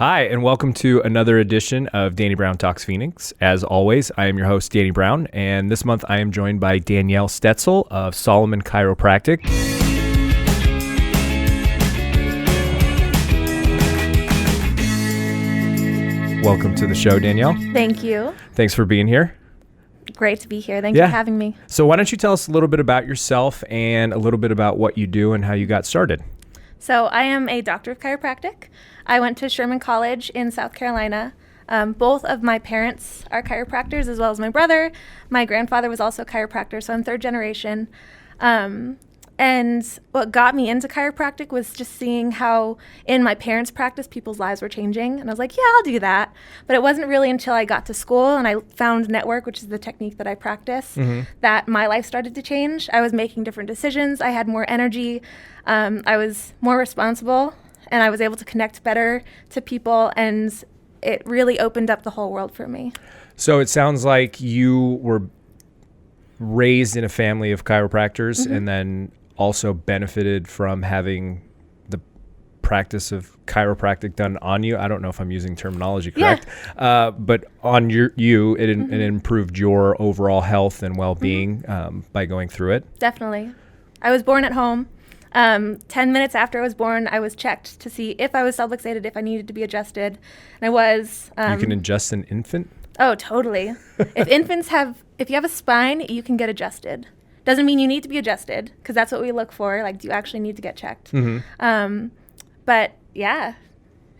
Hi, and welcome to another edition of Danny Brown Talks Phoenix. As always, I am your host, Danny Brown, and this month I am joined by Dani Stetzel of Soloman Chiropractic. Welcome to the show, Danielle. Thank you. Thanks for being here. Great to be here. Thank you for having me. So why don't you tell us a little bit about yourself and a little bit about what you do and how you got started? So I am a doctor of chiropractic. I went to Sherman College in South Carolina. Both of my parents are chiropractors, as well as my brother. My grandfather was also a chiropractor, so I'm third generation. And what got me into chiropractic was just seeing how in my parents' practice, people's lives were changing. And I was like, yeah, I'll do that. But it wasn't really until I got to school and I found network, which is the technique that I practice, that my life started to change. I was making different decisions. I had more energy. I was more responsible, and I was able to connect better to people. And it really opened up the whole world for me. So it sounds like you were raised in a family of chiropractors and then also benefited from having the practice of chiropractic done on you. I don't know if I'm using terminology correct, but on it improved your overall health and well-being by going through it. Definitely. I was born at home. 10 minutes after I was born, I was checked to see if I was subluxated, if I needed to be adjusted. And I was. You can adjust an infant? Oh, totally. If you have a spine, you can get adjusted. Doesn't mean you need to be adjusted, because that's what we look for. Like, do you actually need to get checked? But yeah,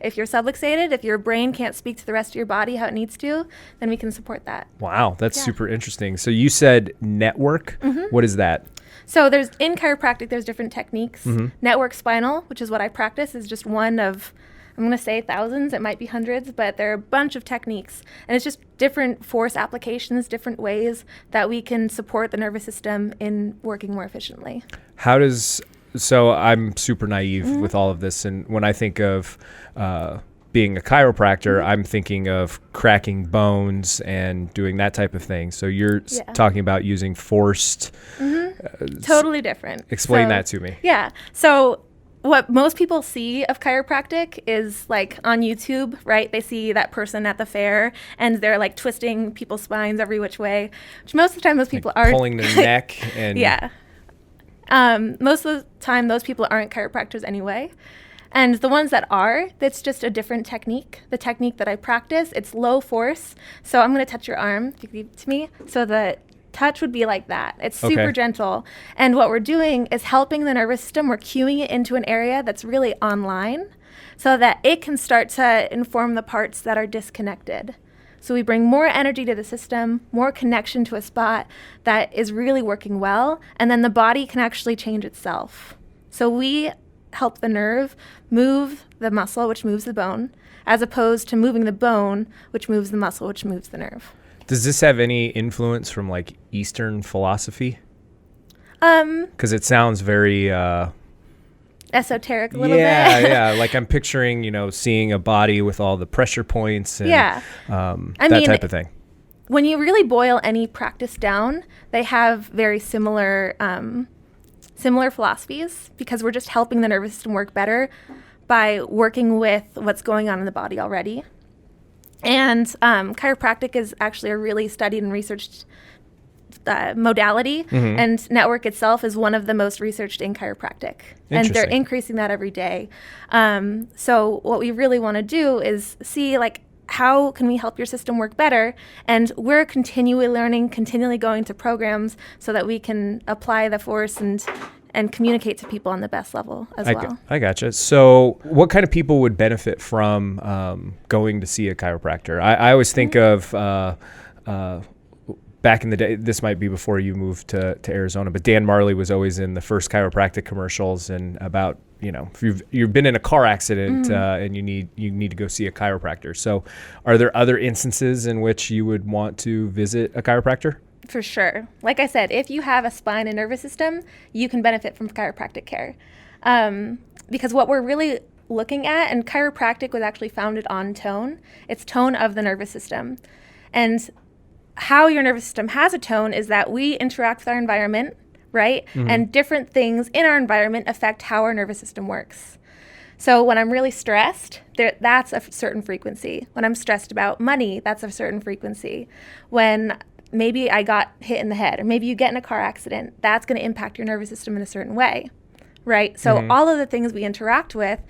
if you're subluxated, if your brain can't speak to the rest of your body how it needs to, then we can support that. Wow, that's super interesting. So you said network. What is that? So in chiropractic, there's different techniques. Network spinal, which is what I practice, is just one of, I'm going to say thousands, it might be hundreds, but there are a bunch of techniques. And it's just different force applications, different ways that we can support the nervous system in working more efficiently. So I'm super naive with all of this. And when I think of being a chiropractor, I'm thinking of cracking bones and doing that type of thing. So you're talking about using forced. Totally different. Explain that to me. Yeah. So what most people see of chiropractic is like on YouTube, right? They see that person at the fair and they're like twisting people's spines every which way, which most of the time those people aren't. Pulling their neck and. Yeah. Most of the time those people aren't chiropractors anyway. And the ones that are, that's just a different technique. The technique that I practice, it's low force. So I'm going to touch your arm, if you give it to me. So the touch would be like that. It's super gentle. And what we're doing is helping the nervous system. We're cueing it into an area that's really online so that it can start to inform the parts that are disconnected. So we bring more energy to the system, more connection to a spot that is really working well, and then the body can actually change itself. So we help the nerve move the muscle, which moves the bone, as opposed to moving the bone, which moves the muscle, which moves the nerve. Does this have any influence from like Eastern philosophy? Because it sounds very esoteric a little bit. Yeah. Like I'm picturing, seeing a body with all the pressure points and that type of thing. When you really boil any practice down, they have very similar philosophies, because we're just helping the nervous system work better by working with what's going on in the body already. And chiropractic is actually a really studied and researched modality, and network itself is one of the most researched in chiropractic. And they're increasing that every day. So what we really want to do is see, like, how can we help your system work better? And we're continually learning, continually going to programs so that we can apply the force and communicate to people on the best level as well. I gotcha. So what kind of people would benefit from going to see a chiropractor? I always think of back in the day, this might be before you moved to Arizona, but Dan Marley was always in the first chiropractic commercials and about, if you've been in a car accident and you need to go see a chiropractor. So are there other instances in which you would want to visit a chiropractor? For sure. Like I said, if you have a spine and nervous system, you can benefit from chiropractic care. Because what we're really looking at, and chiropractic was actually founded on tone, it's tone of the nervous system. And how your nervous system has a tone is that we interact with our environment, right? And different things in our environment affect how our nervous system works. So when I'm really stressed, that's a certain frequency. When I'm stressed about money, that's a certain frequency. When maybe I got hit in the head, or maybe you get in a car accident, that's going to impact your nervous system in a certain way, right? So all of the things we interact with,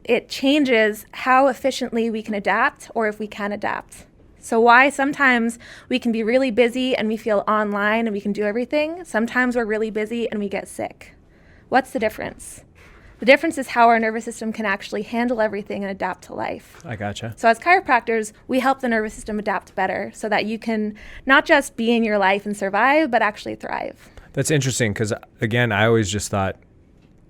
it changes how efficiently we can adapt, or if we can adapt. So why sometimes we can be really busy and we feel online and we can do everything. Sometimes we're really busy and we get sick. What's the difference? The difference is how our nervous system can actually handle everything and adapt to life. I gotcha. So as chiropractors, we help the nervous system adapt better so that you can not just be in your life and survive, but actually thrive. That's interesting because, again, I always just thought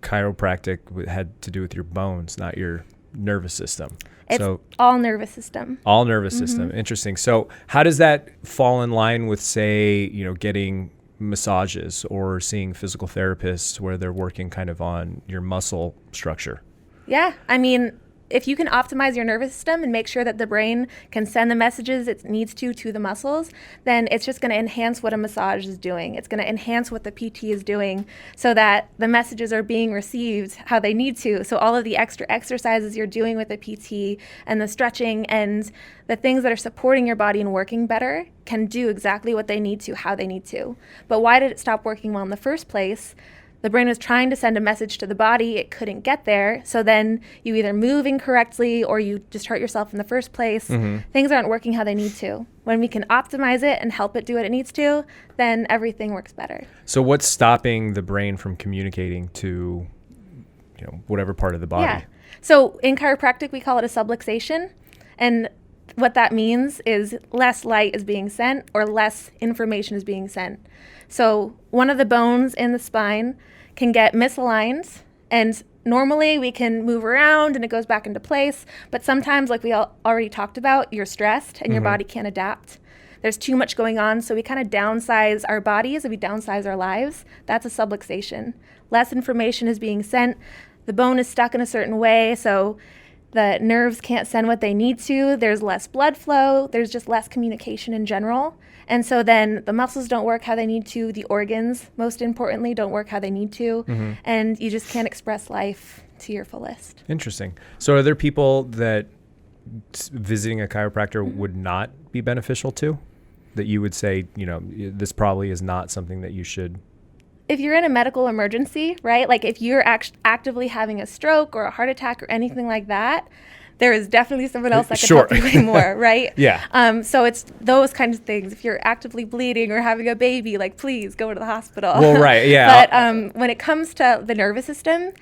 chiropractic had to do with your bones, not your nervous system. It's so all nervous system. All nervous system. Interesting. So how does that fall in line with, say, getting massages or seeing physical therapists where they're working kind of on your muscle structure? Yeah. I mean, if you can optimize your nervous system and make sure that the brain can send the messages it needs to the muscles, then it's just going to enhance what a massage is doing. It's going to enhance what the PT is doing so that the messages are being received how they need to. So all of the extra exercises you're doing with the PT and the stretching and the things that are supporting your body and working better can do exactly what they need to, how they need to. But why did it stop working well in the first place? The brain was trying to send a message to the body. It couldn't get there. So then you either move incorrectly or you just hurt yourself in the first place. Things aren't working how they need to. When we can optimize it and help it do what it needs to, then everything works better. So what's stopping the brain from communicating to, whatever part of the body? Yeah. So in chiropractic, we call it a subluxation. And what that means is less light is being sent or less information is being sent. So one of the bones in the spine can get misaligned, and normally we can move around and it goes back into place, but sometimes, like we already talked about, you're stressed and your body can't adapt. There's too much going on, so we kind of downsize our bodies and we downsize our lives. That's a subluxation. Less information is being sent. The bone is stuck in a certain way, so the nerves can't send what they need to. There's less blood flow. There's just less communication in general. And so then the muscles don't work how they need to. The organs, most importantly, don't work how they need to. And you just can't express life to your fullest. Interesting. So are there people that visiting a chiropractor would not be beneficial to? That you would say, this probably is not something that you should? If you're in a medical emergency, right? Like if you're actively having a stroke or a heart attack or anything like that, there is definitely someone else that can help you way more, right? Yeah. So it's those kinds of things. If you're actively bleeding or having a baby, like please go to the hospital. Well, right, yeah. But when it comes to the nervous system,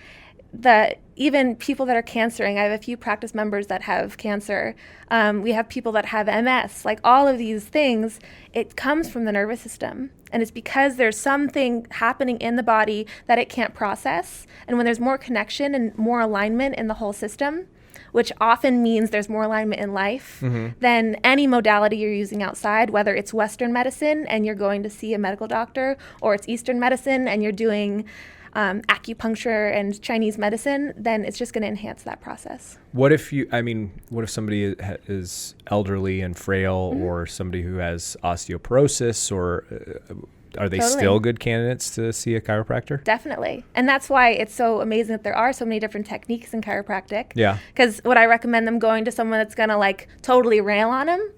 even people that are cancering, I have a few practice members that have cancer. We have people that have MS. Like all of these things, it comes from the nervous system. And it's because there's something happening in the body that it can't process. And when there's more connection and more alignment in the whole system, which often means there's more alignment in life than any modality you're using outside, whether it's Western medicine and you're going to see a medical doctor, or it's Eastern medicine and you're doing acupuncture and Chinese medicine, then it's just going to enhance that process. What if somebody is elderly and frail, or somebody who has osteoporosis, or are they still good candidates to see a chiropractor? Definitely. And that's why it's so amazing that there are so many different techniques in chiropractic. Yeah. Because would I recommend them going to someone that's going to totally rail on them?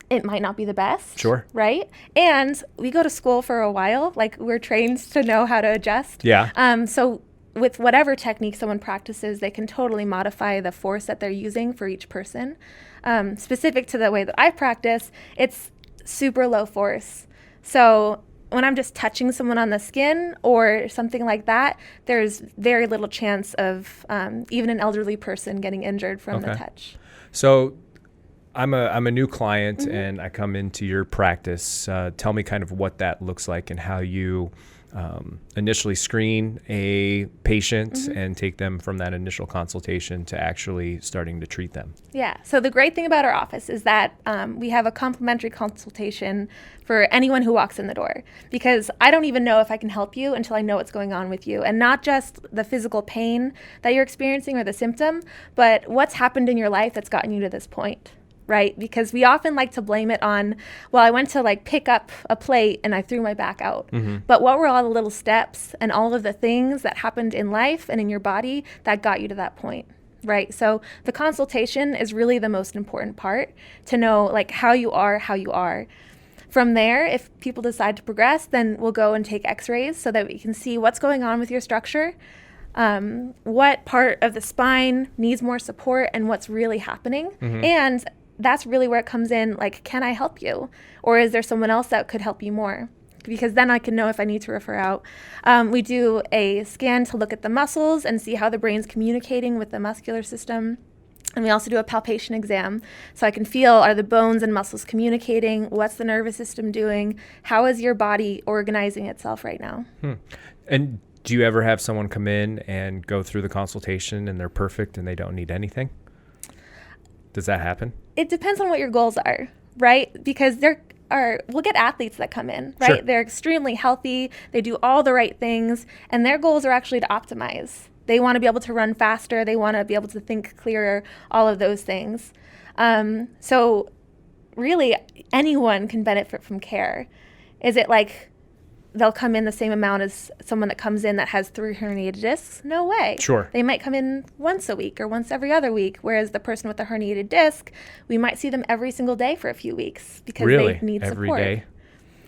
It might not be the best. Sure. Right? And we go to school for a while. We're trained to know how to adjust. Yeah. So with whatever technique someone practices, they can totally modify the force that they're using for each person. Specific to the way that I practice, it's super low force. So when I'm just touching someone on the skin or something like that, there's very little chance of even an elderly person getting injured from the touch. So I'm a new client and I come into your practice. Tell me kind of what that looks like and how you initially screen a patient and take them from that initial consultation to actually starting to treat them. Yeah. So the great thing about our office is that we have a complimentary consultation for anyone who walks in the door, because I don't even know if I can help you until I know what's going on with you, and not just the physical pain that you're experiencing or the symptom, but what's happened in your life that's gotten you to this point. right? Because we often like to blame it on, well, I went to like pick up a plate and I threw my back out. But what were all the little steps and all of the things that happened in life and in your body that got you to that point, right? So the consultation is really the most important part, to know like how you are. From there, if people decide to progress, then we'll go and take x-rays so that we can see what's going on with your structure, what part of the spine needs more support, and what's really happening. And that's really where it comes in, like, can I help you? Or is there someone else that could help you more? Because then I can know if I need to refer out. We do a scan to look at the muscles and see how the brain's communicating with the muscular system. And we also do a palpation exam, so I can feel, are the bones and muscles communicating? What's the nervous system doing? How is your body organizing itself right now? And do you ever have someone come in and go through the consultation and they're perfect and they don't need anything? Does that happen? It depends on what your goals are, right? Because we'll get athletes that come in, right? Sure. They're extremely healthy. They do all the right things, and their goals are actually to optimize. They want to be able to run faster. They want to be able to think clearer, all of those things. So really, anyone can benefit from care. Is it like they'll come in the same amount as someone that comes in that has 3 herniated discs? No way. Sure. They might come in once a week or once every other week, whereas the person with the herniated disc, we might see them every single day for a few weeks because Really? they need Every support. day?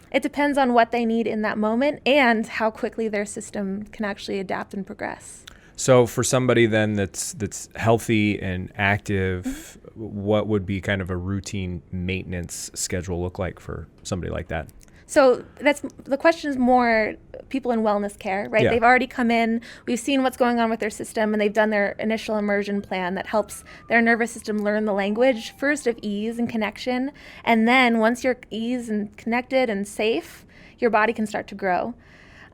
It depends on what they need in that moment and how quickly their system can actually adapt and progress. So for somebody then that's healthy and active, what would be kind of a routine maintenance schedule look like for somebody like that? So the question is more people in wellness care, right? Yeah. They've already come in, we've seen what's going on with their system, and they've done their initial immersion plan that helps their nervous system learn the language, first of ease and connection. And then once you're ease and connected and safe, your body can start to grow.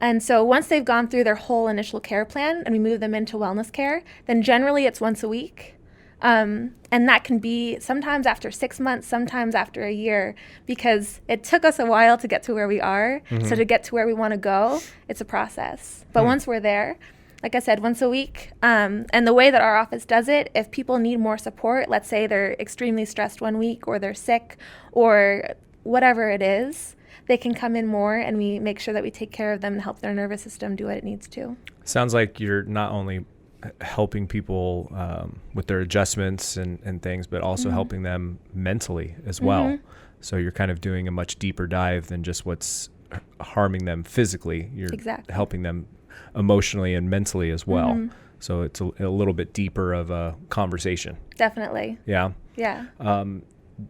And so once they've gone through their whole initial care plan and we move them into wellness care, then generally it's once a week. And that can be sometimes after 6 months, sometimes after a year, because it took us a while to get to where we are. So to get to where we want to go, it's a process. But once we're there, like I said, once a week. And the way that our office does it, if people need more support, let's say they're extremely stressed one week or they're sick or whatever it is, they can come in more and we make sure that we take care of them and help their nervous system do what it needs to. Sounds like you're not only helping people with their adjustments and things, but also helping them mentally as well. So you're kind of doing a much deeper dive than just what's harming them physically. You're helping them emotionally and mentally as well. So it's a little bit deeper of a conversation. Definitely. Yeah. Yeah.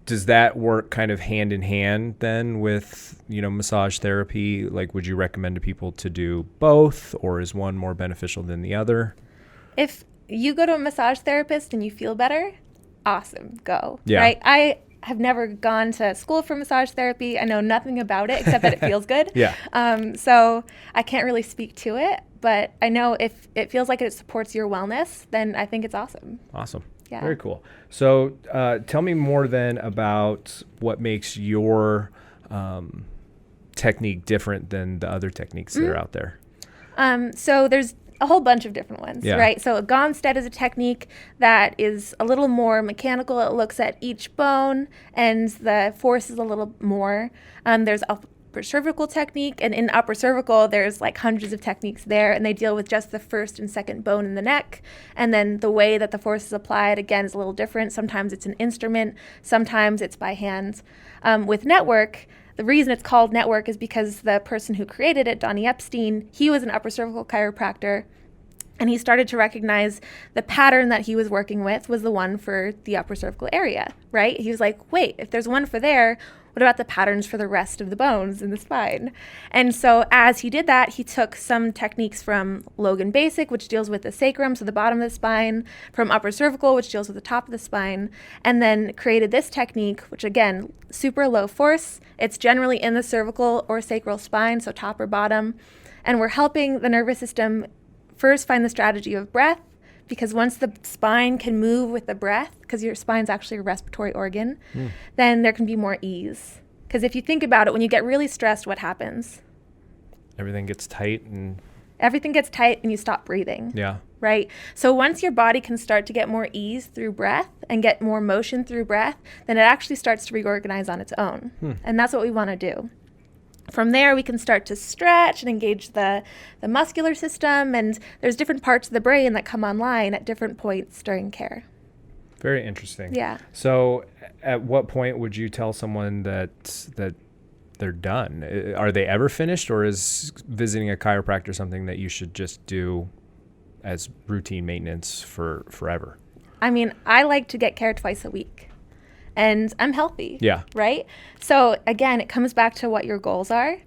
Does that work kind of hand in hand then with, massage therapy? Like, would you recommend to people to do both, or is one more beneficial than the other? If you go to a massage therapist and you feel better, awesome, go. Yeah. Right? I have never gone to school for massage therapy. I know nothing about it except that it feels good. Yeah. So I can't really speak to it, but I know if it feels like it supports your wellness, then I think it's awesome. Awesome. Yeah. Very cool. So tell me more then about what makes your technique different than the other techniques that are out there. So there's a whole bunch of different ones, Yeah. right? So a Gonstead is a technique that is a little more mechanical. It looks at each bone and the force is a little more. There's upper cervical technique, and in upper cervical there's like hundreds of techniques there, and they deal with just the first and second bone in the neck, and then the way that the force is applied again is a little different. Sometimes it's an instrument, sometimes it's by hand. With network, the reason it's called network is because the person who created it, Donnie Epstein, he was an upper cervical chiropractor, and he started to recognize the pattern that he was working with was the one for the upper cervical area, right? He was like, wait, if there's one for there, what about the patterns for the rest of the bones in the spine? And so as he did that, he took some techniques from Logan Basic, which deals with the sacrum, so the bottom of the spine, from upper cervical, which deals with the top of the spine, and then created this technique, which again, super low force. It's generally in the cervical or sacral spine, so top or bottom. And we're helping the nervous system first find the strategy of breath, because once the spine can move with the breath, because your spine's actually a respiratory organ, then there can be more ease. Because if you think about it, when you get really stressed, what happens? Everything gets tight and Everything gets tight and you stop breathing. yeah. right? So once your body can start to get more ease through breath and get more motion through breath, then it actually starts to reorganize on its own. And that's what we want to do. From there, we can start to stretch and engage the muscular system, and there's different parts of the brain that come online at different points during care. Very interesting. Yeah. So at what point would you tell someone that they're done? Are they ever finished, or is visiting a chiropractor something that you should just do as routine maintenance for forever? I mean, I like to get care twice a week, and I'm healthy. Yeah. Right? So again, it comes back to what your goals are.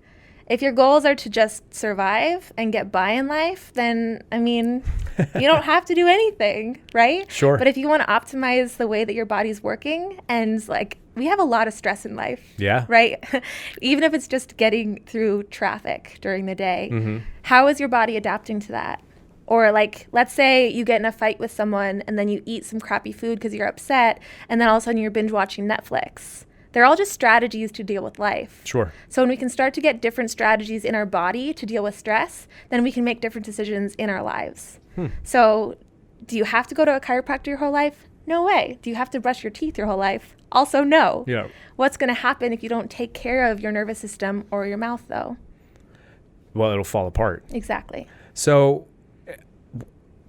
If your goals are to just survive and get by in life, then, I mean, you don't have to do anything, right? Sure. But if you want to optimize the way that your body's working, and like, we have a lot of stress in life. Yeah. Right? Even if it's just getting through traffic during the day, how is your body adapting to that? Or like, let's say you get in a fight with someone and then you eat some crappy food because you're upset, and then all of a sudden you're binge watching Netflix. They're all just strategies to deal with life. Sure. So when we can start to get different strategies in our body to deal with stress, then we can make different decisions in our lives. So do you have to go to a chiropractor your whole life? No way. Do you have to brush your teeth your whole life? Also no. Yeah. What's going to happen if you don't take care of your nervous system or your mouth, though? Well, it'll fall apart. Exactly. So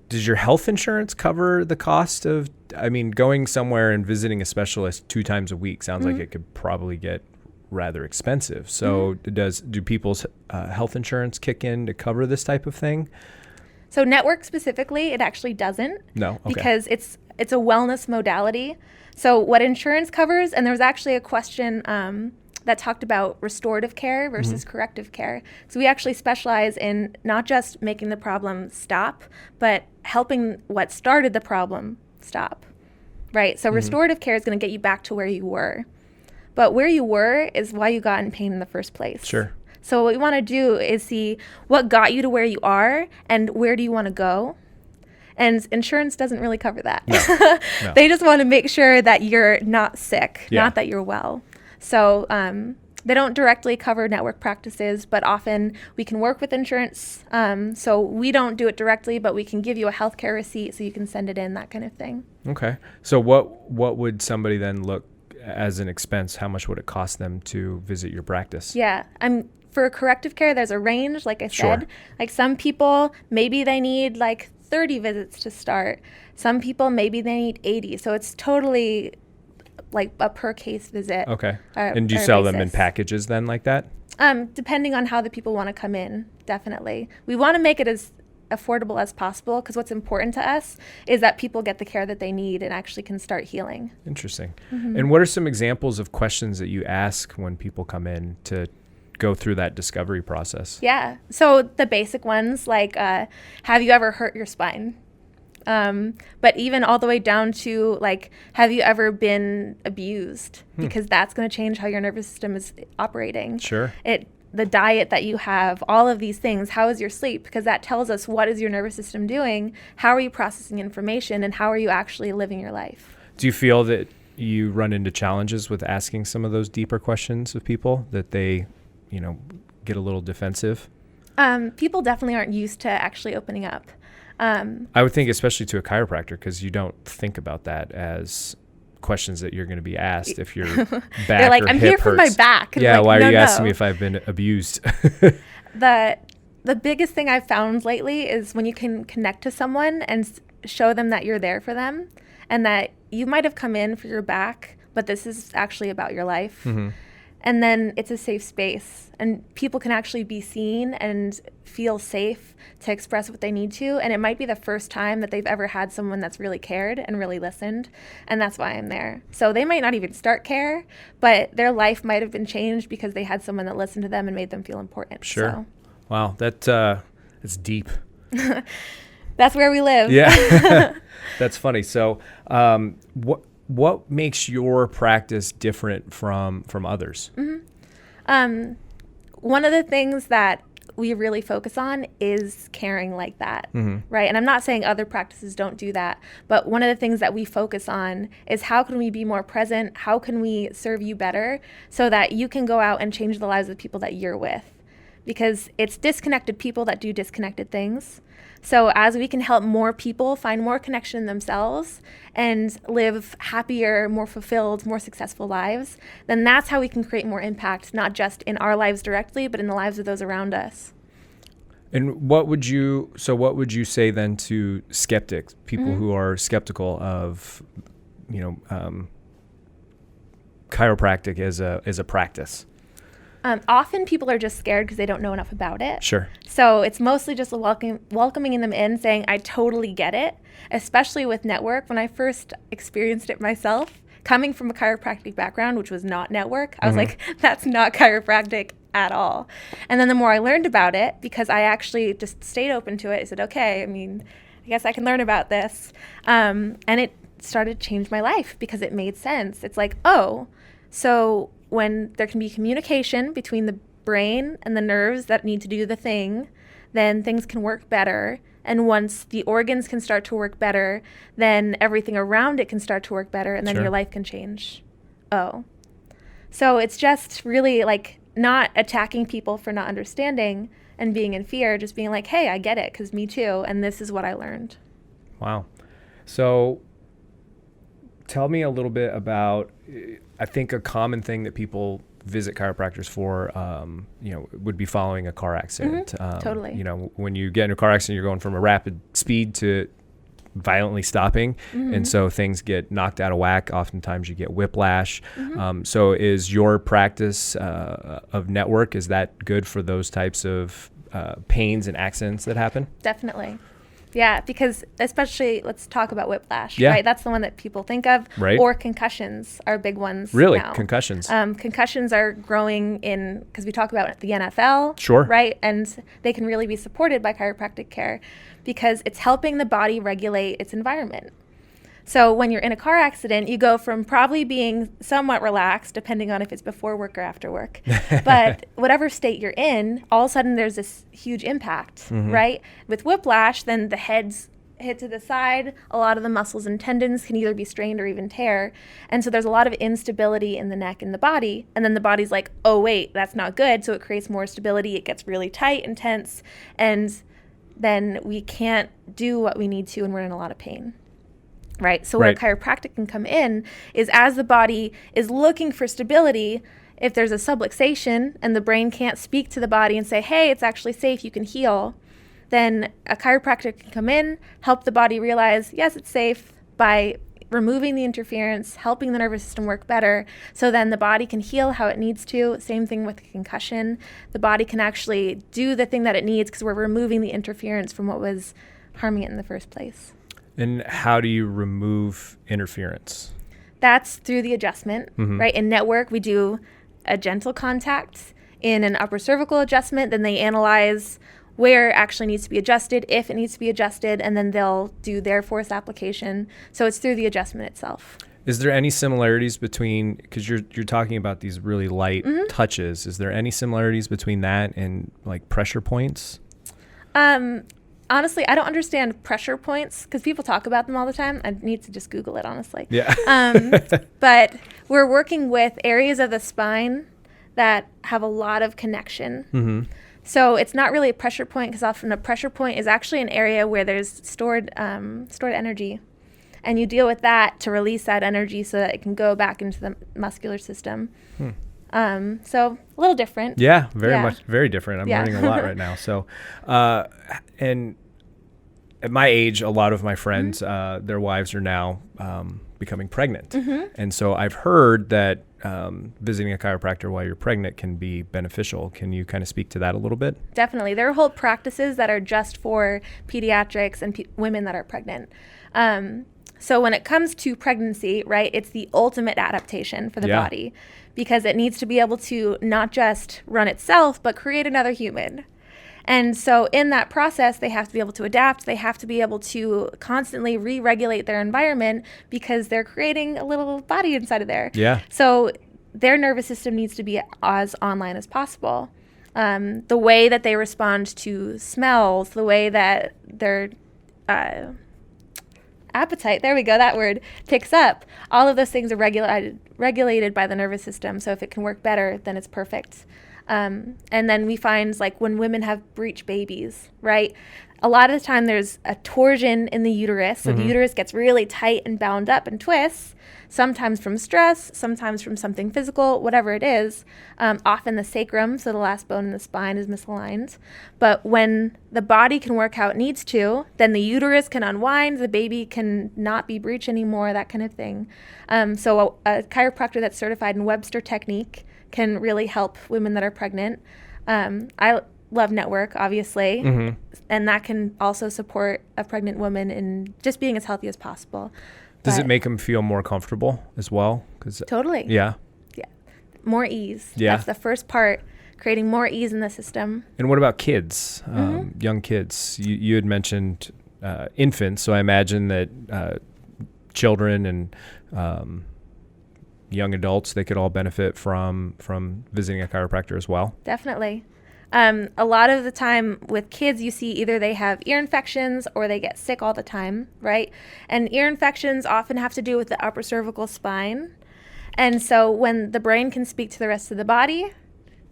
does your health insurance cover the cost of, I mean, going somewhere and visiting a specialist 2 times a week sounds like it could probably get rather expensive. So do people's health insurance kick in to cover this type of thing? So network specifically, it actually doesn't. No. Okay. Because it's a wellness modality. So what insurance covers, and there was actually a question that talked about restorative care versus corrective care. So we actually specialize in not just making the problem stop, but helping what started the problem stop, right? So restorative care is going to get you back to where you were. But where you were is why you got in pain in the first place. Sure. So what we want to do is see what got you to where you are and where do you want to go. And insurance doesn't really cover that. No. They just want to make sure that you're not sick, not that you're well. So they don't directly cover network practices, but often we can work with insurance. So we don't do it directly, but we can give you a healthcare receipt so you can send it in, that kind of thing. Okay. So what would somebody then look as an expense? How much would it cost them to visit your practice? Yeah. For corrective care, there's a range, like I said. Like some people, maybe they need like 30 visits to start. Some people, maybe they need 80. So it's totally like a per case visit. Okay. And do you sell them in packages then like that? Depending on how the people want to come in, definitely. We want to make it as affordable as possible because what's important to us is that people get the care that they need and actually can start healing. Interesting. And what are some examples of questions that you ask when people come in to go through that discovery process? Yeah. So the basic ones like, have you ever hurt your spine? But even all the way down to like, have you ever been abused? Because that's going to change how your nervous system is operating. Sure. The diet that you have, all of these things. How is your sleep? Because that tells us what is your nervous system doing, how are you processing information, and how are you actually living your life? Do you feel that you run into challenges with asking some of those deeper questions of people, that they, get a little defensive? People definitely aren't used to actually opening up. I would think especially to a chiropractor, because you don't think about that as questions that you're going to be asked if your back They're like, or I'm hip here for hurts. my back. And Yeah, like, why are you asking no. me if I've been abused? The biggest thing I've found lately is when you can connect to someone and show them that you're there for them and that you might have come in for your back, but this is actually about your life. And then it's a safe space and people can actually be seen and feel safe to express what they need to. And it might be the first time that they've ever had someone that's really cared and really listened. And that's why I'm there. So they might not even start care, but their life might have been changed because they had someone that listened to them and made them feel important. Sure. So. Wow. That's deep. That's where we live. Yeah. That's funny. So, what makes your practice different from others? One of the things that we really focus on is caring like that, right? And I'm not saying other practices don't do that, but one of the things that we focus on is how can we be more present? How can we serve you better so that you can go out and change the lives of the people that you're with? because it's disconnected people that do disconnected things. So as we can help more people find more connection in themselves and live happier, more fulfilled, more successful lives, then that's how we can create more impact, not just in our lives directly, but in the lives of those around us. And what would you say then to skeptics, people who are skeptical of, chiropractic as a practice? Often people are just scared because they don't know enough about it. Sure. So it's mostly just welcoming them in, saying, I totally get it, especially with network. When I first experienced it myself, coming from a chiropractic background, which was not network, I was like, that's not chiropractic at all. And then the more I learned about it, because I actually just stayed open to it, I said, okay, I guess I can learn about this. And it started to change my life because it made sense. It's like, oh, so when there can be communication between the brain and the nerves that need to do the thing, then things can work better. And once the organs can start to work better, then everything around it can start to work better, and then your life can change. Oh. So it's just really like not attacking people for not understanding and being in fear, just being like, hey, I get it, because me too, and this is what I learned. Wow. So tell me a little bit about, I think a common thing that people visit chiropractors for, would be following a car accident. Totally. When you get in a car accident, you're going from a rapid speed to violently stopping. And so things get knocked out of whack. Oftentimes you get whiplash. So is your practice of network, is that good for those types of pains and accidents that happen? Definitely. Yeah, because especially, let's talk about whiplash, Yeah. right? That's the one that people think of. Right. Or concussions are big ones Really? now. Concussions? Concussions are growing because we talk about the NFL. Sure. Right? And they can really be supported by chiropractic care because it's helping the body regulate its environment. So when you're in a car accident, you go from probably being somewhat relaxed, depending on if it's before work or after work. But whatever state you're in, all of a sudden there's this huge impact, right? With whiplash, then the head's hit to the side. A lot of the muscles and tendons can either be strained or even tear. And so there's a lot of instability in the neck and the body. And then the body's like, oh, wait, that's not good. So it creates more stability. It gets really tight and tense. And then we can't do what we need to, and we're in a lot of pain. Right. So where chiropractic can come in is as the body is looking for stability, if there's a subluxation and the brain can't speak to the body and say, hey, it's actually safe, you can heal, then a chiropractor can come in, help the body realize, yes, it's safe, by removing the interference, helping the nervous system work better, so then the body can heal how it needs to. Same thing with concussion. The body can actually do the thing that it needs because we're removing the interference from what was harming it in the first place. And how do you remove interference? That's through the adjustment, right? In network, we do a gentle contact. In an upper cervical adjustment, then they analyze where it actually needs to be adjusted, if it needs to be adjusted, and then they'll do their force application. So it's through the adjustment itself. Is there any similarities between, because you're talking about these really light touches, is there any similarities between that and like pressure points? Honestly, I don't understand pressure points because people talk about them all the time. I need to just Google it, honestly. Yeah. But we're working with areas of the spine that have a lot of connection. So it's not really a pressure point because often a pressure point is actually an area where there's stored energy. And you deal with that to release that energy so that it can go back into the muscular system. So a little different. Yeah, very different. I'm learning a lot right now. So, and at my age, a lot of my friends, their wives are now becoming pregnant. And so I've heard that visiting a chiropractor while you're pregnant can be beneficial. Can you kind of speak to that a little bit? Definitely. There are whole practices that are just for pediatrics and women that are pregnant. So when it comes to pregnancy, right, it's the ultimate adaptation for the body because it needs to be able to not just run itself, but create another human. And so in that process, they have to be able to adapt. They have to be able to constantly re-regulate their environment because they're creating a little body inside of there. Yeah. So their nervous system needs to be as online as possible. The way that they respond to smells, the way that their appetite, there we go, that word, picks up. All of those things are regulated by the nervous system. So if it can work better, then it's perfect. And then we find like when women have breech babies, right? A lot of the time there's a torsion in the uterus. So the uterus gets really tight and bound up and twists, sometimes from stress, sometimes from something physical, whatever it is. Often the sacrum, so the last bone in the spine, is misaligned. But when the body can work how it needs to, then the uterus can unwind, the baby can not be breech anymore, that kind of thing. So a chiropractor that's certified in Webster technique can really help women that are pregnant. I love network, obviously, and that can also support a pregnant woman in just being as healthy as possible. Does it make them feel more comfortable as well? Totally. Yeah. More ease. Yeah. That's the first part, creating more ease in the system. And what about kids, young kids? You had mentioned infants, so I imagine that children and young adults, they could all benefit from visiting a chiropractor as well. Definitely. A lot of the time with kids, you see either they have ear infections or they get sick all the time, right? And ear infections often have to do with the upper cervical spine. And so when the brain can speak to the rest of the body,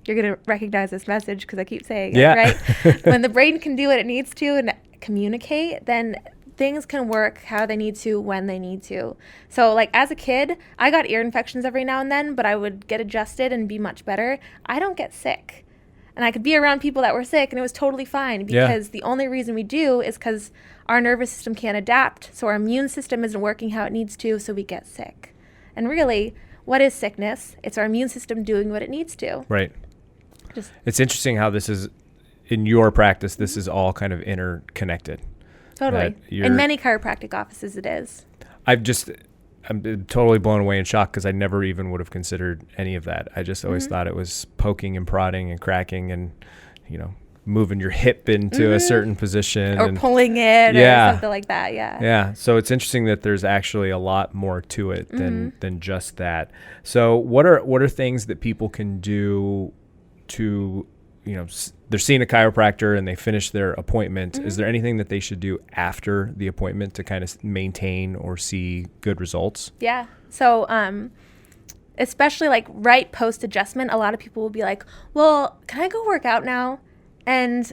you're going to recognize this message because I keep saying it, right? When the brain can do what it needs to and communicate, then things can work how they need to when they need to. So like as a kid, I got ear infections every now and then, but I would get adjusted and be much better. I don't get sick. And I could be around people that were sick and it was totally fine because the only reason we do is because our nervous system can't adapt. So our immune system isn't working how it needs to, so we get sick. And really, what is sickness? It's our immune system doing what it needs to. Right. It's interesting how this is, in your practice, this is all kind of interconnected. Totally. In many chiropractic offices it is. I'm totally blown away and shocked because I never even would have considered any of that. I just always thought it was poking and prodding and cracking and, moving your hip into a certain position. Or pulling it or something like that, Yeah. So it's interesting that there's actually a lot more to it than just that. So what are things that people can do to, they're seeing a chiropractor and they finish their appointment. Is there anything that they should do after the appointment to kind of maintain or see good results? Yeah. So, especially like right post adjustment, a lot of people will be like, well, can I go work out now? And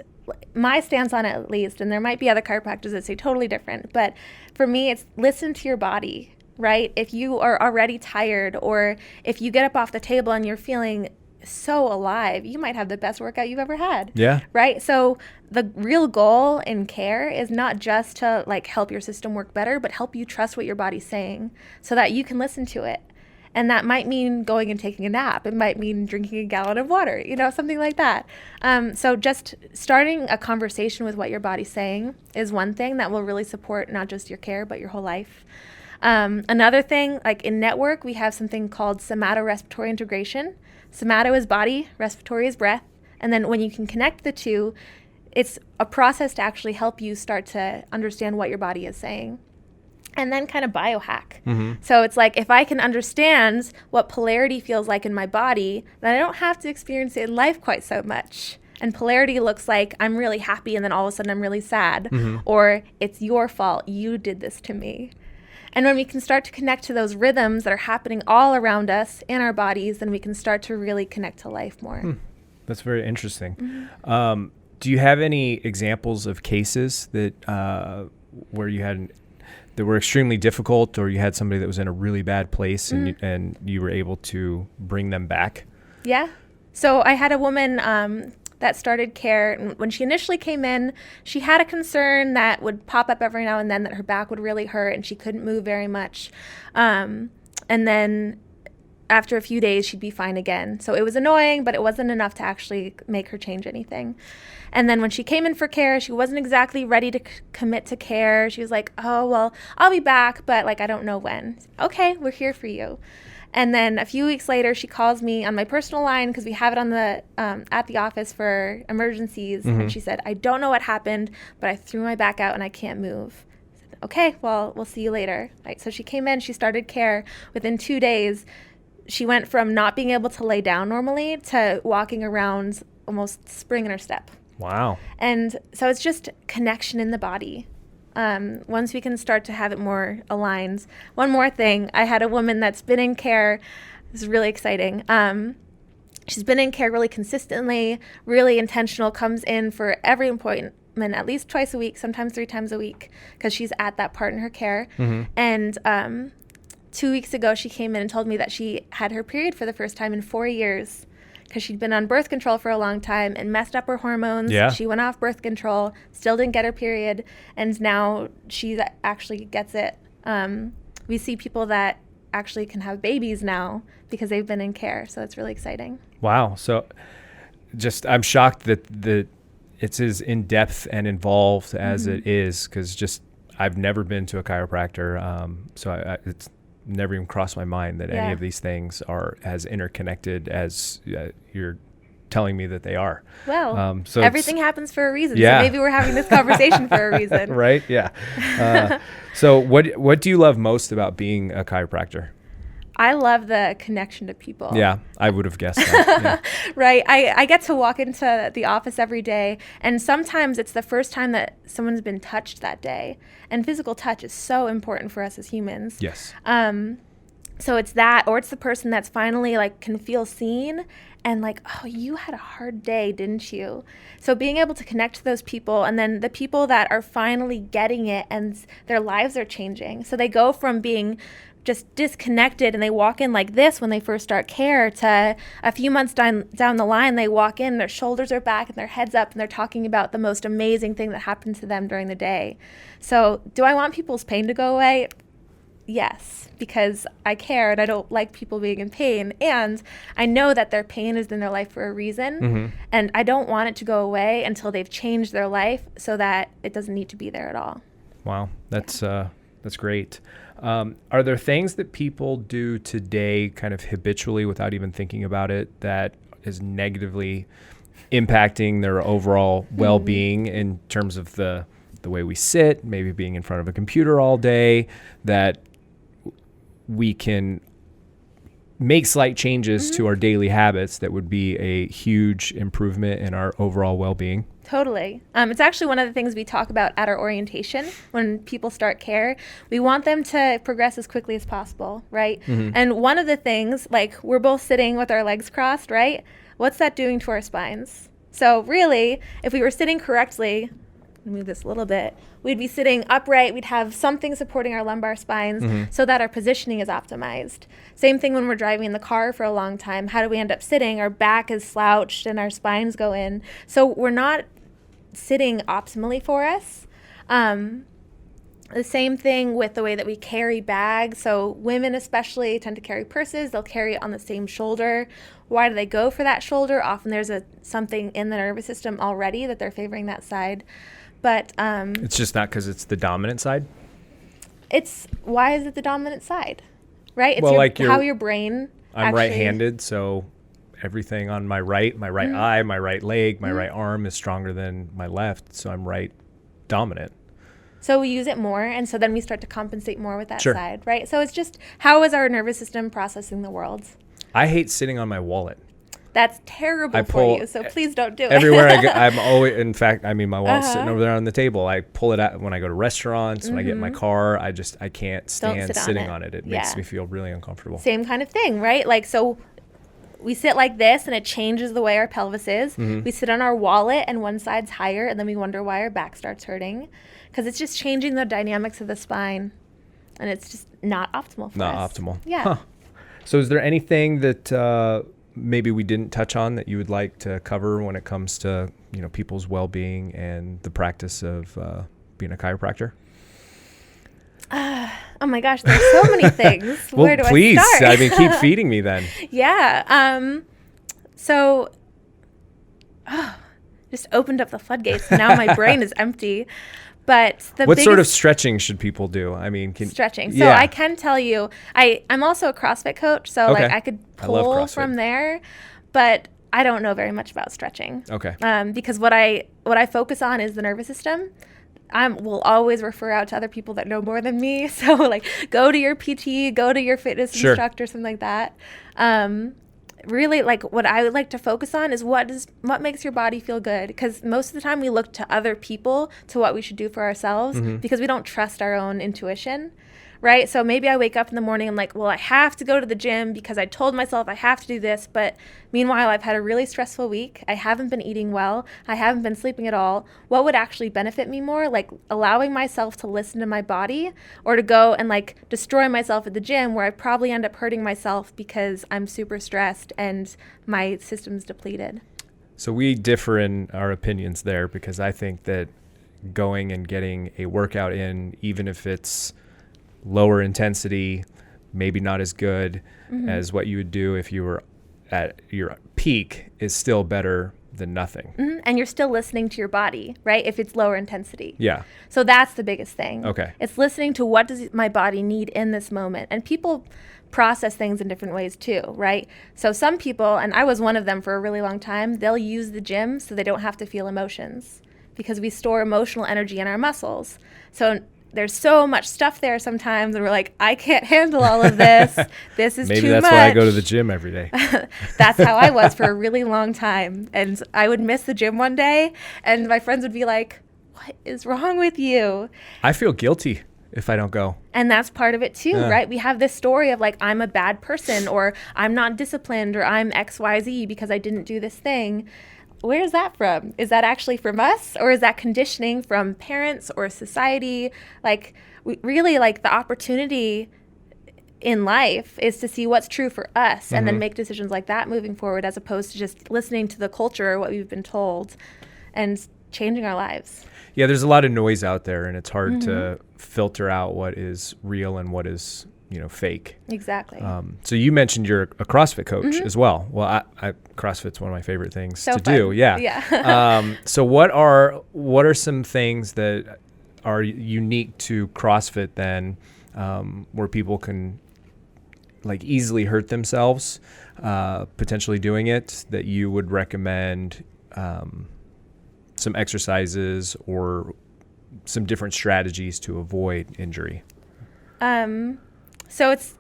my stance on it, at least, and there might be other chiropractors that say totally different, but for me, it's listen to your body, right? If you are already tired or if you get up off the table and you're feeling so alive, you might have the best workout you've ever had. Yeah. Right? So the real goal in care is not just to like help your system work better, but help you trust what your body's saying so that you can listen to it. And that might mean going and taking a nap. It might mean drinking a gallon of water, something like that. So just starting a conversation with what your body's saying is one thing that will really support not just your care, but your whole life. Another thing, like in network, we have something called somato-respiratory integration. Somato is body, respiratory is breath. And then when you can connect the two, it's a process to actually help you start to understand what your body is saying. And then kind of biohack. So it's like, if I can understand what polarity feels like in my body, then I don't have to experience it in life quite so much. And polarity looks like I'm really happy and then all of a sudden I'm really sad. Or it's your fault, you did this to me. And when we can start to connect to those rhythms that are happening all around us in our bodies, then we can start to really connect to life more. That's very interesting. Do you have any examples of cases that where you had that were extremely difficult, or you had somebody that was in a really bad place and you were able to bring them back? Yeah. So I had a woman that started care. And when she initially came in, she had a concern that would pop up every now and then, that her back would really hurt and she couldn't move very much. And then after a few days, she'd be fine again. So it was annoying, but it wasn't enough to actually make her change anything. And then when she came in for care, she wasn't exactly ready to commit to care. She was like, oh, well, I'll be back, but like, I don't know when. Okay, we're here for you. And then a few weeks later, she calls me on my personal line because we have it on the at the office for emergencies. And she said, I don't know what happened, but I threw my back out and I can't move. I said, okay, well, we'll see you later. Right, so she came in, she started care. Within 2 days, she went from not being able to lay down normally to walking around almost spring in her step. Wow. And so it's just connection in the body. Once we can start to have it more aligned. One more thing, I had a woman that's been in care. This is really exciting. She's been in care really consistently, really intentional, comes in for every appointment at least twice a week, sometimes 3 times a week, because she's at that part in her care. And 2 weeks ago, she came in and told me that she had her period for the first time in 4 years, because she'd been on birth control for a long time and messed up her hormones. Yeah. She went off birth control, still didn't get her period, and now she actually gets it. We see people that actually can have babies now because they've been in care, so it's really exciting. Wow. So I'm shocked that it's as in-depth and involved as it is, because I've never been to a chiropractor, so it's never even crossed my mind that any of these things are as interconnected as you're telling me that they are. Well, so everything happens for a reason. Yeah. So maybe we're having this conversation for a reason. Right? Yeah. So what do you love most about being a chiropractor? I love the connection to people. Yeah, I would have guessed that. Yeah. Right. I get to walk into the office every day, and sometimes it's the first time that someone's been touched that day. And physical touch is so important for us as humans. Yes. So it's that, or it's the person that's finally can feel seen and oh, you had a hard day, didn't you? So being able to connect to those people, and then the people that are finally getting it and their lives are changing. So they go from being just disconnected and they walk in like this when they first start care to a few months down the line, they walk in, their shoulders are back and their head's up, and they're talking about the most amazing thing that happened to them during the day. So do I want people's pain to go away? Yes, because I care and I don't like people being in pain, and I know that their pain is in their life for a reason, and I don't want it to go away until they've changed their life so that it doesn't need to be there at all. Wow, that's great. Are there things that people do today kind of habitually without even thinking about it that is negatively impacting their overall well-being in terms of the way we sit, maybe being in front of a computer all day, that we can make slight changes to our daily habits that would be a huge improvement in our overall well-being? Totally. It's actually one of the things we talk about at our orientation when people start care. We want them to progress as quickly as possible, right? And one of the things, we're both sitting with our legs crossed, right? What's that doing to our spines? So really, if we were sitting correctly, move this a little bit, we'd be sitting upright, we'd have something supporting our lumbar spines so that our positioning is optimized. Same thing when we're driving in the car for a long time. How do we end up sitting? Our back is slouched and our spines go in. So we're not sitting optimally for us. The same thing with the way that we carry bags. So women especially tend to carry purses. They'll carry it on the same shoulder. Why do they go for that shoulder? Often there's something in the nervous system already that they're favoring that side. But it's just not because it's the dominant side? Why is it the dominant side? Right? It's how your brain I'm right-handed, so everything on my right eye, my right leg, my right arm is stronger than my left, so I'm right dominant. So we use it more, and so then we start to compensate more with that side, right? So it's just, how is our nervous system processing the world? I hate sitting on my wallet. That's terrible for you, so please don't do it. Everywhere I go, I'm always, in fact, my wallet's sitting over there on the table. I pull it out when I go to restaurants, when I get in my car. I can't stand sitting on it. It makes me feel really uncomfortable. Same kind of thing, right? So we sit like this, and it changes the way our pelvis is. We sit on our wallet, and one side's higher, and then we wonder why our back starts hurting, because it's just changing the dynamics of the spine, and it's just not optimal for us. Not optimal. Yeah. Huh. So is there anything that maybe we didn't touch on that you would like to cover when it comes to people's well-being and the practice of being a chiropractor? Oh my gosh, there's so many things. Well, Where do please, I start? keep feeding me then. Yeah. Just opened up the floodgates. Now my brain is empty. But what sort of stretching should people do? Stretching. So I can tell you, I'm also a CrossFit coach, so I could pull from there, but I don't know very much about stretching. Okay. Because what I focus on is the nervous system. I will always refer out to other people that know more than me. So go to your PT, go to your fitness instructor, something like that. Really, what I would like to focus on is what makes your body feel good, because most of the time we look to other people to what we should do for ourselves because we don't trust our own intuition, right? So maybe I wake up in the morning, I'm like, well, I have to go to the gym because I told myself I have to do this. But meanwhile, I've had a really stressful week. I haven't been eating well. I haven't been sleeping at all. What would actually benefit me more? Like allowing myself to listen to my body, or to go and like destroy myself at the gym where I probably end up hurting myself because I'm super stressed and my system's depleted. So we differ in our opinions there, because I think that going and getting a workout in, even if it's lower intensity, maybe not as good as what you would do if you were at your peak, is still better than nothing. And you're still listening to your body, right? If it's lower intensity. Yeah. So that's the biggest thing. Okay. It's listening to what does my body need in this moment. And people process things in different ways too, right? So some people, and I was one of them for a really long time, they'll use the gym so they don't have to feel emotions, because we store emotional energy in our muscles. So there's so much stuff there sometimes, and we're like, I can't handle all of this. This is Maybe too much. that's why I go to the gym every day. That's how I was for a really long time. And I would miss the gym one day, and my friends would be like, what is wrong with you? I feel guilty if I don't go. And that's part of it too, right? We have this story of like, I'm a bad person, or I'm not disciplined, or I'm XYZ because I didn't do this thing. Where is that from? Is that actually from us, or is that conditioning from parents or society? Like, really, like the opportunity in life is to see what's true for us and then make decisions like that moving forward, as opposed to just listening to the culture or what we've been told and changing our lives. Yeah, there's a lot of noise out there, and it's hard to filter out what is real and what is, fake. Exactly. So you mentioned you're a CrossFit coach as well. Well, I CrossFit's one of my favorite things to fun. do. Yeah. Yeah. So what are some things that are unique to CrossFit then, where people can like easily hurt themselves, potentially doing it, that you would recommend some exercises or some different strategies to avoid injury? So it's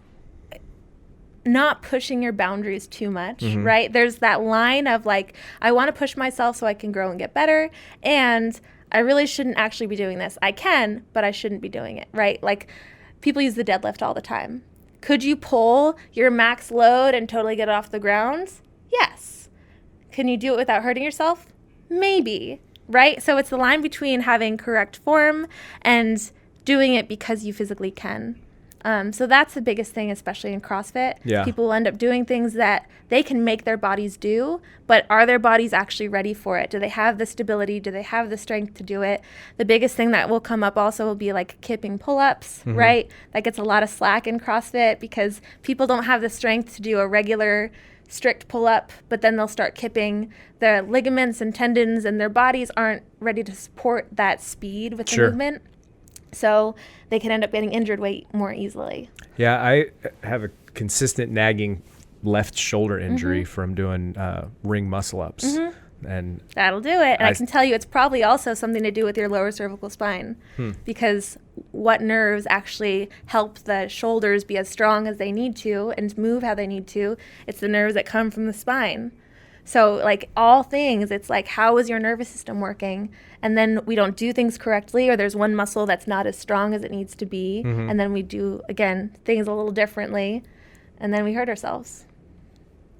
not pushing your boundaries too much, right? There's that line of like, I want to push myself so I can grow and get better, and I really shouldn't actually be doing this. I can, but I shouldn't be doing it, right? Like people use the deadlift all the time. Could you pull your max load and totally get it off the ground? Yes. Can you do it without hurting yourself? Maybe. Right? So it's the line between having correct form and doing it because you physically can. So that's the biggest thing, especially in CrossFit. Yeah. People will end up doing things that they can make their bodies do, but are their bodies actually ready for it? Do they have the stability? Do they have the strength to do it? The biggest thing that will come up also will be like kipping pull-ups, right? That gets a lot of slack in CrossFit because people don't have the strength to do a regular strict pull-up, but then they'll start kipping. Their ligaments and tendons and their bodies aren't ready to support that speed with the movement. So they can end up getting injured way more easily. Yeah, I have a consistent nagging left shoulder injury from doing ring muscle-ups. And that'll do it. And I can tell you it's probably also something to do with your lower cervical spine, because what nerves actually help the shoulders be as strong as they need to and move how they need to? It's the nerves that come from the spine. So like all things, it's like, how is your nervous system working? And then we don't do things correctly, or there's one muscle that's not as strong as it needs to be. And then we do, again, things a little differently, and then we hurt ourselves.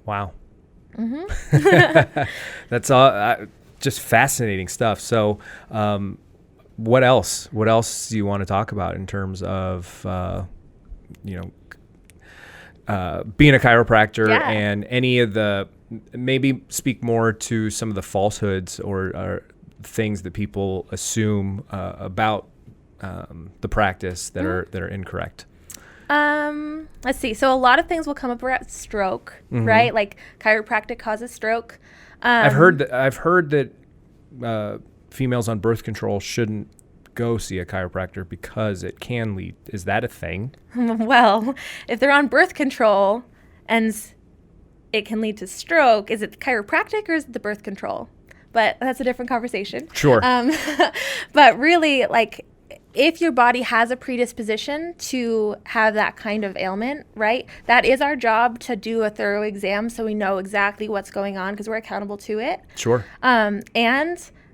Wow. That's all just fascinating stuff. So what else do you want to talk about in terms of being a chiropractor and any of the, maybe speak more to some of the falsehoods or things that people assume about the practice that are incorrect? Let's see. So a lot of things will come up about stroke, right? Like chiropractic causes stroke. I've heard that females on birth control shouldn't go see a chiropractor because it can lead. Is that a thing? Well, if they're on birth control and it can lead to stroke, is it the chiropractic or is it the birth control? But that's a different conversation. Sure. But really, like, if your body has a predisposition to have that kind of ailment, right, that is our job to do a thorough exam so we know exactly what's going on because we're accountable to it. Sure. And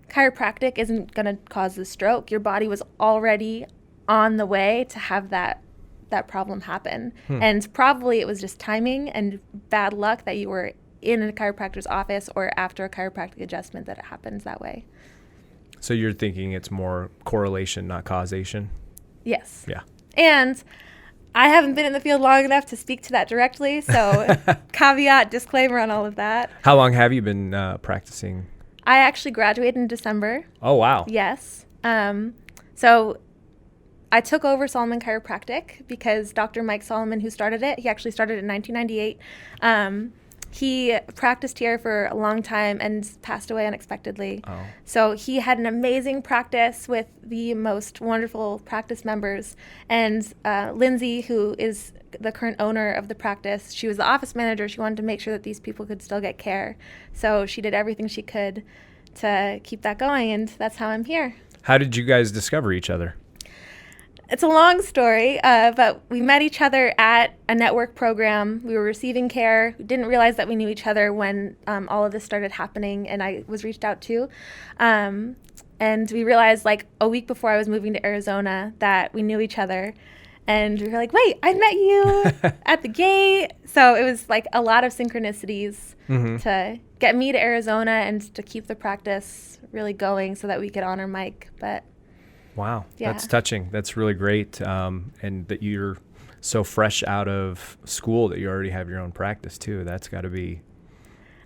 chiropractic isn't going to cause the stroke. Your body was already on the way to have that that problem happen. And probably it was just timing and bad luck that you were in a chiropractor's office or after a chiropractic adjustment that it happens that way. So you're thinking it's more correlation, not causation? Yes. Yeah. And I haven't been in the field long enough to speak to that directly, so caveat, disclaimer on all of that. How long have you been practicing? I actually graduated in December. Oh, wow. Yes. So I took over Soloman Chiropractic because Dr. Mike Soloman, who started it, he actually started in 1998. He practiced here for a long time and passed away unexpectedly. Oh. So he had an amazing practice with the most wonderful practice members. And Lindsay, who is the current owner of the practice, she was the office manager. She wanted to make sure that these people could still get care. So she did everything she could to keep that going, and that's how I'm here. How did you guys discover each other? It's a long story, but we met each other at a network program. We were receiving care. We didn't realize that we knew each other when all of this started happening, and I was reached out to. And we realized like a week before I was moving to Arizona that we knew each other. And we were like, wait, I met you at the gate. So it was like a lot of synchronicities to get me to Arizona and to keep the practice really going so that we could honor Mike. But wow, yeah. That's touching. That's really great. And that you're so fresh out of school that you already have your own practice too. That's got to be.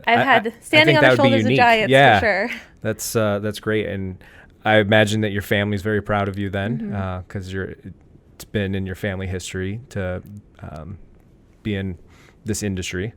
I've had standing on the shoulders of giants, for sure. That's great. And I imagine that your family's very proud of you then, because it's been in your family history to be in this industry.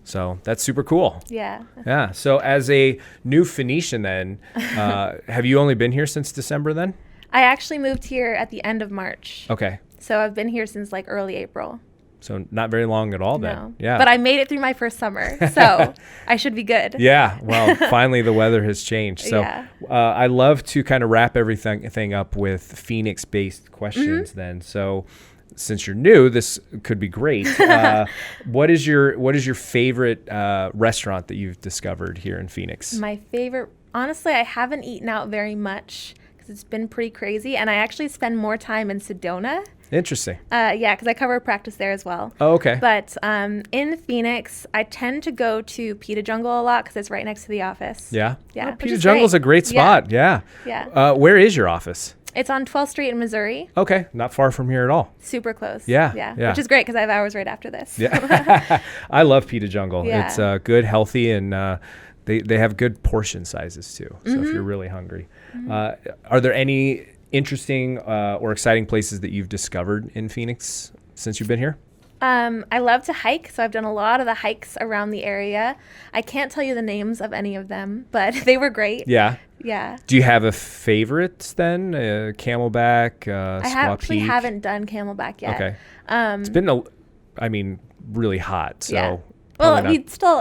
So that's super cool. Yeah. Yeah. So as a new Phoenician then, have you only been here since December then? I actually moved here at the end of March. Okay. So I've been here since like early April. So not very long at all then. No. Yeah. But I made it through my first summer, so I should be good. Yeah. Well, finally the weather has changed. So I love to kind of wrap everything up with Phoenix-based questions then. So since you're new, this could be great. What is your favorite restaurant that you've discovered here in Phoenix? My favorite, honestly, I haven't eaten out very much because it's been pretty crazy, and I actually spend more time in Sedona. Interesting. Yeah, because I cover a practice there as well. Oh, okay. But in Phoenix, I tend to go to Pita Jungle a lot because it's right next to the office. Yeah? Yeah. Oh, Pita Jungle's a great spot. Yeah. Yeah. Where is your office? It's on 12th Street in Missouri. Okay. Not far from here at all. Super close. Yeah. Yeah. Which is great because I have hours right after this. Yeah. I love Pita Jungle. Yeah. It's good, healthy, and they have good portion sizes too. So if you're really hungry. Are there any interesting or exciting places that you've discovered in Phoenix since you've been here? I love to hike, so I've done a lot of the hikes around the area. I can't tell you the names of any of them, but they were great. Yeah. Yeah. Do you have a favorite then? Camelback, I actually haven't done Camelback yet. Okay. It's been really hot, so. Yeah. Well,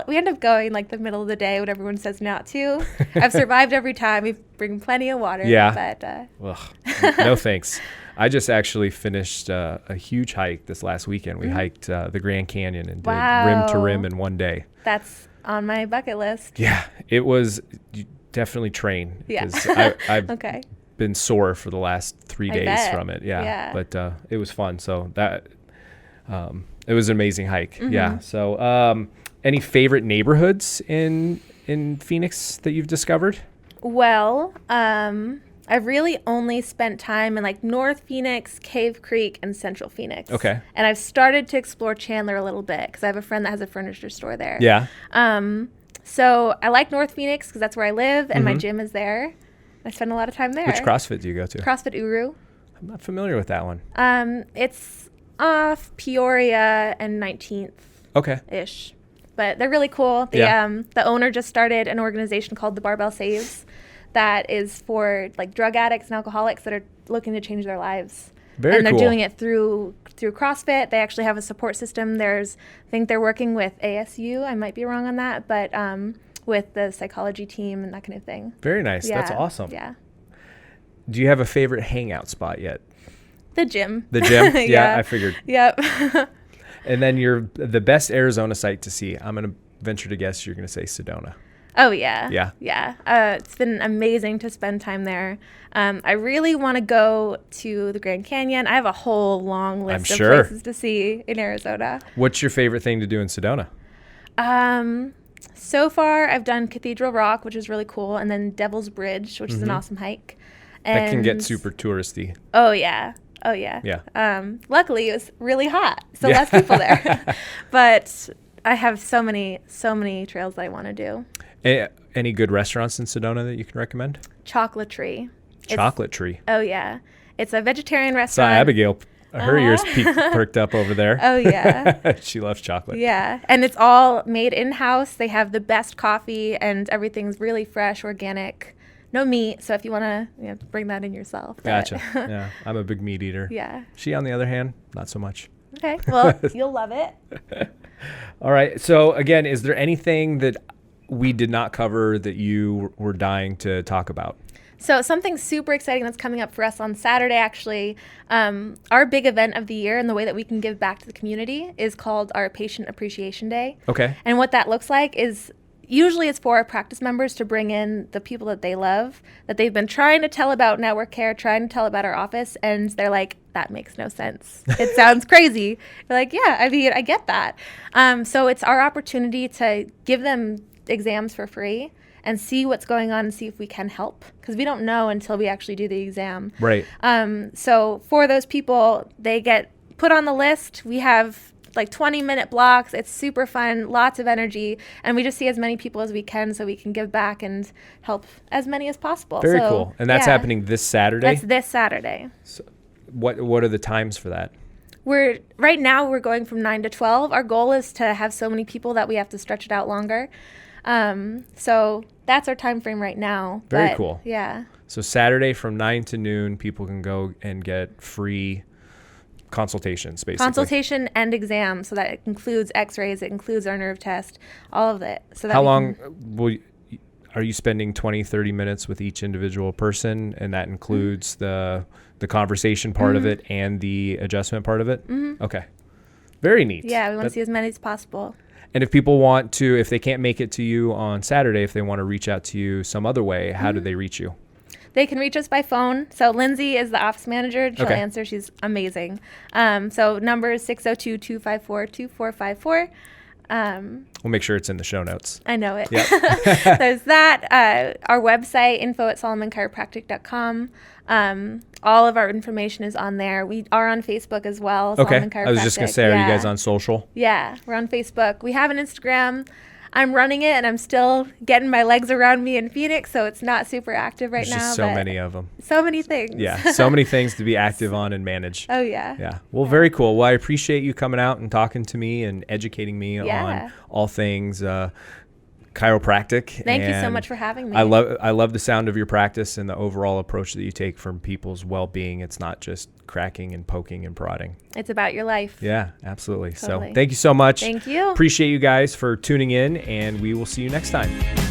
we end up going like the middle of the day when everyone says not to. I've survived every time. We bring plenty of water. Yeah. But no thanks. I just actually finished a huge hike this last weekend. We hiked the Grand Canyon and did rim to rim in one day. That's on my bucket list. Yeah, it was. You definitely train because I've been sore for the last 3 days from it. Yeah. But it was fun. So that it was an amazing hike. Yeah. So any favorite neighborhoods in Phoenix that you've discovered? Well, I've really only spent time in like North Phoenix, Cave Creek, and Central Phoenix. Okay. And I've started to explore Chandler a little bit because I have a friend that has a furniture store there. Yeah. So I like North Phoenix because that's where I live and my gym is there. I spend a lot of time there. Which CrossFit do you go to? CrossFit Uru. I'm not familiar with that one. It's off Peoria and 19th. Okay. Ish. But they're really cool. The owner just started an organization called the Barbell Saves that is for like drug addicts and alcoholics that are looking to change their lives. Very and they're cool. doing it through CrossFit. They actually have a support system. I think they're working with ASU. I might be wrong on that, but with the psychology team and that kind of thing. Very nice. Yeah. That's awesome. Yeah. Do you have a favorite hangout spot yet? The gym. The gym? Yeah, I figured. Yep. And then the best Arizona site to see. I'm going to venture to guess you're going to say Sedona. Oh, yeah. Yeah. Yeah. It's been amazing to spend time there. I really want to go to the Grand Canyon. I have a whole long list of places to see in Arizona. What's your favorite thing to do in Sedona? So far, I've done Cathedral Rock, which is really cool, and then Devil's Bridge, which is an awesome hike. And That can get super touristy. Oh, yeah. Oh, yeah. Yeah. Luckily, it was really hot, so less people there. But I have so many trails that I want to do. Any good restaurants in Sedona that you can recommend? Chocolate Tree. Chocolate Tree. Oh, yeah. It's a vegetarian Saw restaurant. Abigail, her ears perked up over there. Oh, yeah. She loves chocolate. Yeah. And it's all made in-house. They have the best coffee, and everything's really fresh, organic. No meat, so if you want to bring that in yourself. Gotcha. Yeah, I'm a big meat eater. Yeah. She, on the other hand, not so much. Okay. Well, you'll love it. All right. So, again, is there anything that we did not cover that you were dying to talk about? So something super exciting that's coming up for us on Saturday, actually, our big event of the year and the way that we can give back to the community is called our Patient Appreciation Day. Okay. And what that looks like is usually it's for our practice members to bring in the people that they love, that they've been trying to tell about network care, trying to tell about our office, and they're like, that makes no sense. It sounds crazy. They're like, yeah, I mean, I get that. So it's our opportunity to give them exams for free and see what's going on and see if we can help, because we don't know until we actually do the exam. Right. So for those people, they get put on the list. We have like 20-minute blocks. It's super fun, lots of energy, and we just see as many people as we can so we can give back and help as many as possible. Very cool. And that's happening this Saturday? That's this Saturday. So what are the times for that? Right now we're going from 9 to 12. Our goal is to have so many people that we have to stretch it out longer. So that's our time frame right now. Very cool. Yeah. So Saturday from 9 to noon, people can go and get free consultations, basically. Consultation and exam. So that includes x-rays, it includes our nerve test, all of it. So that How long are you spending 20, 30 minutes with each individual person, and that includes the conversation part of it and the adjustment part of it? Okay. Very neat. Yeah, we want to see as many as possible. And if people want to, if they can't make it to you on Saturday, if they want to reach out to you some other way, how do they reach you? They can reach us by phone. So Lindsay is the office manager. She'll answer. She's amazing. So number is 602-254-2454. We'll make sure it's in the show notes. I know it. Yep. There's that. Our website, info@solomanchiropractic.com. All of our information is on there. We are on Facebook as well. Okay. I was just going to say, are you guys on social? Yeah, we're on Facebook. We have an Instagram. I'm running it, and I'm still getting my legs around me in Phoenix, so it's not super active right now. There's just so many of them. So many things. Yeah, so many things to be active on and manage. Oh, yeah. Yeah. Well, very cool. Well, I appreciate you coming out and talking to me and educating me on all things chiropractic. Thank you so much for having me. I love the sound of your practice and the overall approach that you take from people's well-being. It's not just cracking and poking and prodding. It's about your life. Yeah, absolutely. Totally. So thank you so much. Thank you. Appreciate you guys for tuning in, and we will see you next time.